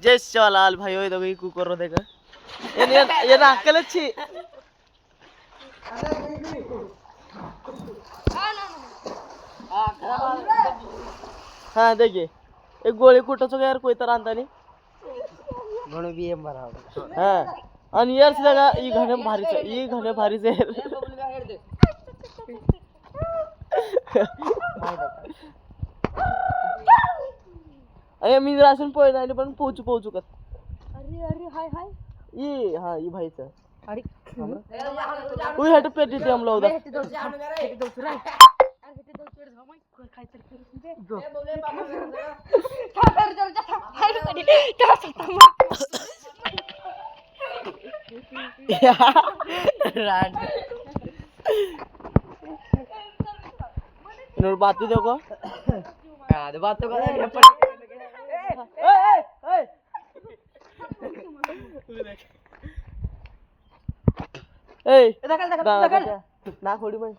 जय शिवालाल भाई ओए देखो कु करो देखो ये ना अक्कल अच्छी हाँ देखिए एक गोळी कुठं यार कोई तर आणता नाही म्हणून बी एम भरावं हाँ आणि यार सीधा ये घने भारी से अरे मी राशन पोहोचले पण पोहोचू कर अरे हाय हाय ये हाँ ये भाई सर अरे वही हट पे देते हम लोग उधर इन्होंने बात ही देखो बात तो कर ना खोडी पण